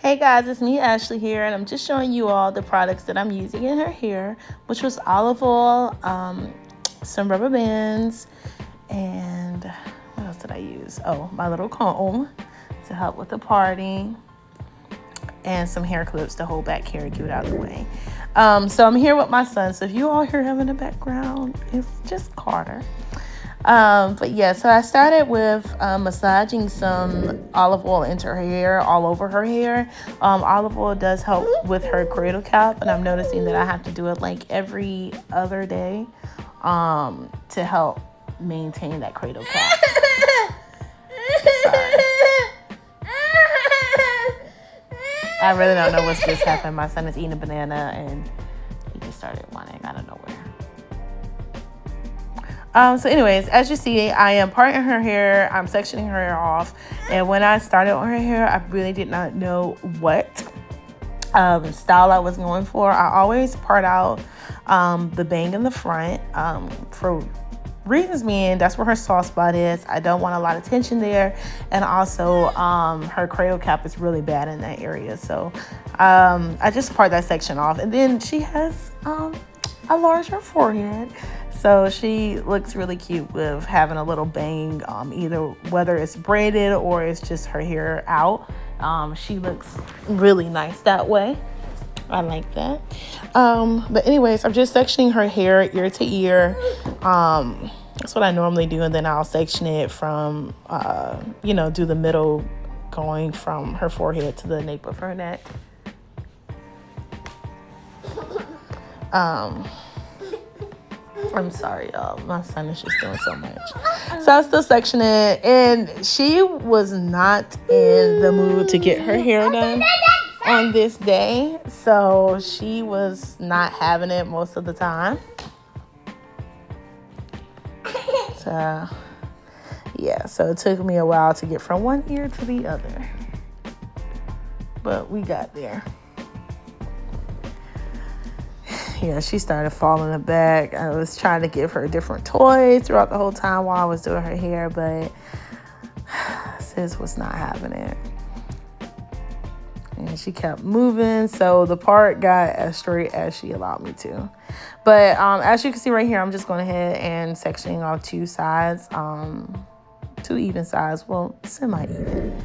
Hey guys, it's me Ashley here, and I'm just showing you all the products that I'm using in her hair, which was olive oil, some rubber bands, and what else did I use? Oh, my little comb to help with the parting, and some hair clips to hold back hair and get it out of the way. So I'm here with my son. So if you all hear him in the background, it's just Carter. But yeah, so I started with massaging some olive oil into her hair, all over her hair. Olive oil does help with her cradle cap, and I'm noticing that I have to do it like every other day to help maintain that cradle cap. Sorry. I really don't know what's just happened. My son is eating a banana and he just started whining out of nowhere. So anyways, as you see, I am parting her hair. I'm sectioning her hair off. And when I started on her hair, I really did not know what style I was going for. I always part out the bang in the front for reasons being that's where her soft spot is. I don't want a lot of tension there. And also her cradle cap is really bad in that area. So I just part that section off. And then she has a larger forehead. So she looks really cute with having a little bang, either whether it's braided or it's just her hair out. She looks really nice that way. I like that. But anyways, I'm just sectioning her hair ear to ear. That's what I normally do. And then I'll section it from, do the middle going from her forehead to the nape of her neck. I'm sorry, y'all. My son is just doing so much. So I still section it. And she was not in the mood to get her hair done on this day. So she was not having it most of the time. So, yeah. So it took me a while to get from one ear to the other. But we got there. Yeah, she started falling back. I was trying to give her different toys throughout the whole time while I was doing her hair, but sis was not having it. And she kept moving, so the part got as straight as she allowed me to. But as you can see right here, I'm just going ahead and sectioning off two sides, two even sides, well, semi-even.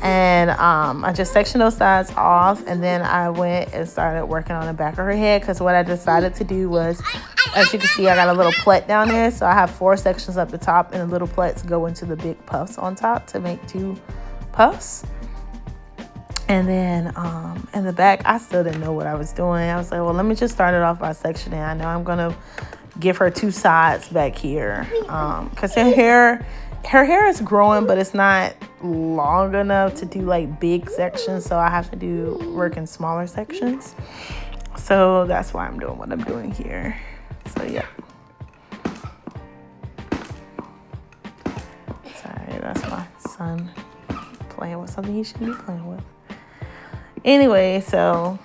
And I just sectioned those sides off, and then I went and started working on the back of her head, because what I decided to do was, as you can see, I got a little plait down there. So I have 4 sections up the top, and the little plaits go into the big puffs on top to make 2 puffs. And then in the back, I still didn't know what I was doing. I was like, well, let me just start it off by sectioning. I know I'm going to give her 2 sides back here, because her hair is growing, but it's not long enough to do like big sections. So I have to work in smaller sections. So that's why I'm doing what I'm doing here. So yeah. Sorry, that's my son playing with something he shouldn't be playing with. Anyway, so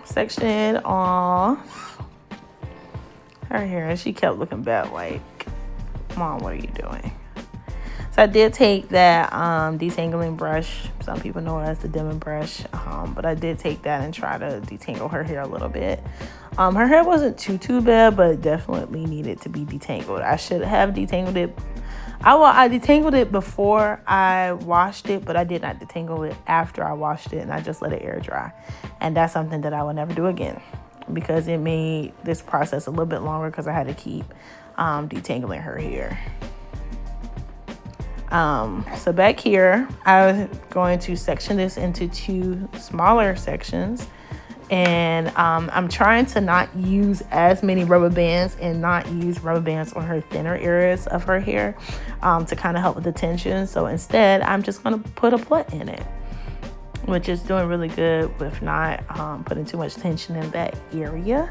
section off her hair. She kept looking back like, Mom, what are you doing? So I did take that detangling brush. Some people know it as the Demon brush. But I did take that and try to detangle her hair a little bit. Her hair wasn't too bad, but it definitely needed to be detangled. I should have detangled it. I detangled it before I washed it, but I did not detangle it after I washed it, and I just let it air dry. And that's something that I will never do again, because it made this process a little bit longer because I had to keep detangling her hair. So back here, I'm going to section this into 2 smaller sections. And I'm trying to not use as many rubber bands and not use rubber bands on her thinner areas of her hair to kind of help with the tension. So instead, I'm just going to put a plait in it, which is doing really good with not putting too much tension in that area,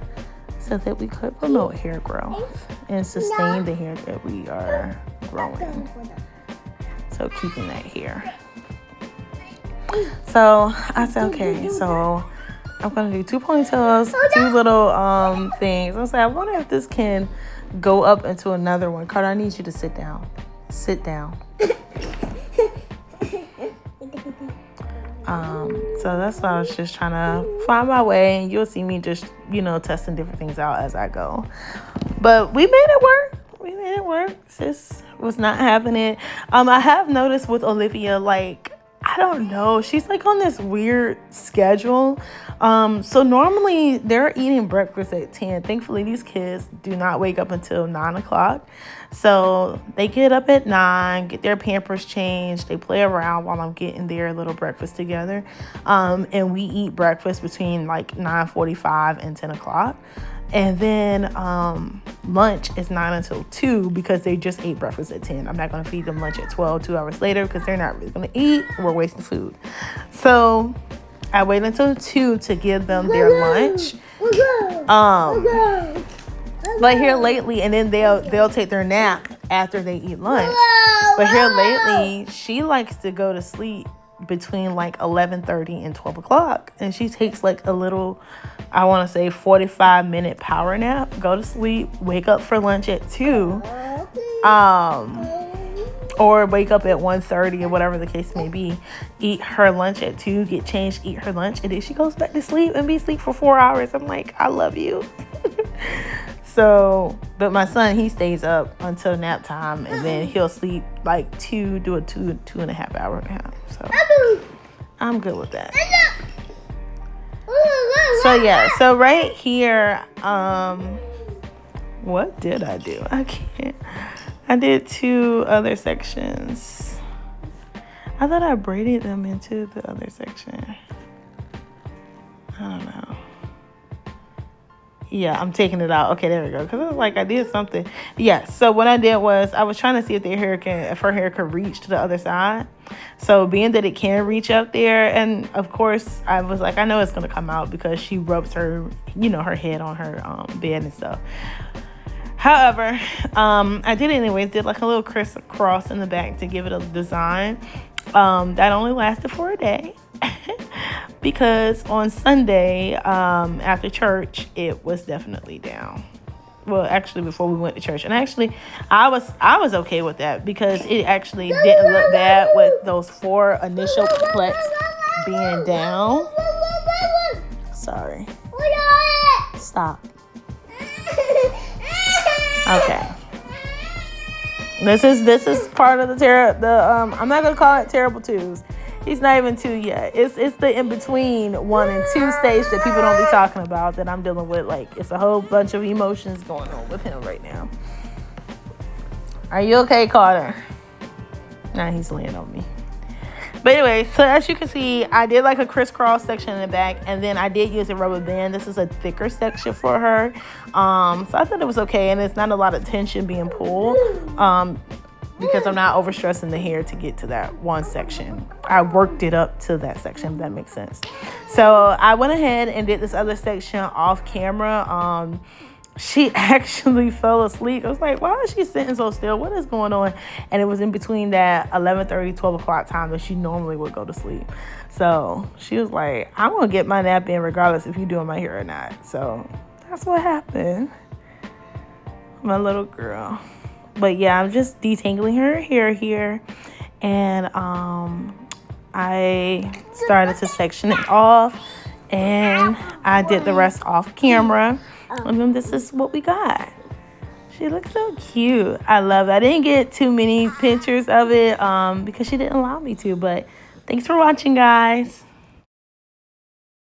so that we could promote hair growth and sustain the hair that we are growing. So keeping that here. So I said, okay, so I'm gonna do 2 ponytails, 2 little things. I was like, I wonder if this can go up into another one. Carter, I need you to sit down. Sit down. So that's why I was just trying to find my way, and you'll see me just, testing different things out as I go. But we made it work. We made it work. Sis was not happening. I have noticed with Olivia, like, I don't know, she's like on this weird schedule. So normally they're eating breakfast at 10. Thankfully, these kids do not wake up until 9 o'clock. So they get up at 9, get their Pampers changed. They play around while I'm getting their little breakfast together. And we eat breakfast between like 9:45 and 10 o'clock. And then lunch is 9 until 2 because they just ate breakfast at 10. I'm not going to feed them lunch at 12, 2 hours later, because they're not really going to eat. We're wasting food. So I wait until 2 to give them their lunch. But here lately, and then they'll take their nap after they eat lunch. But here lately, she likes to go to sleep between like 11:30 and 12 o'clock. And she takes like a little, I want to say 45-minute power nap, go to sleep, wake up for lunch at 2, or wake up at 1:30 or whatever the case may be, eat her lunch at 2, get changed, eat her lunch, and then she goes back to sleep and be asleep for 4 hours. I'm like, I love you. So, but my son, he stays up until nap time, and then he'll sleep like do a two and a half hour nap. So I'm good with that. So yeah, so right here, what did I do? I did 2 other sections. I thought I braided them into the other section. I don't know. Yeah, I'm taking it out. Okay, there we go. Because I was like, I did something. Yeah, so what I did was I was trying to see if her hair could reach to the other side. So being that it can reach up there, and of course I was like, I know it's going to come out because she rubs her, her head on her bed and stuff. However, I did it anyways, did like a little crisscross in the back to give it a design. That only lasted for a day. Because on Sunday, after church, it was definitely down. Well, actually, before we went to church, and actually, I was okay with that because it actually didn't look bad with those 4 initial plaits being down. Sorry. Stop. Okay. This is part of the I'm not gonna call it terrible twos. He's not even 2 yet. It's the in between 1 and 2 stage that people don't be talking about that I'm dealing with. Like, it's a whole bunch of emotions going on with him right now. Are you okay, Carter? Nah, he's laying on me. But anyway, so as you can see, I did like a crisscross section in the back, and then I did use a rubber band. This is a thicker section for her. So I thought it was okay, and it's not a lot of tension being pulled. Because I'm not overstressing the hair to get to that one section. I worked it up to that section, if that makes sense. So I went ahead and did this other section off camera. She actually fell asleep. I was like, why is she sitting so still? What is going on? And it was in between that 11:30, 12 o'clock time that she normally would go to sleep. So she was like, I'm going to get my nap in regardless if you're doing my hair or not. So that's what happened. My little girl. But yeah, I'm just detangling her hair here. And I started to section it off. And I did the rest off camera. And then this is what we got. She looks so cute. I love it. I didn't get too many pictures of it because she didn't allow me to. But thanks for watching, guys.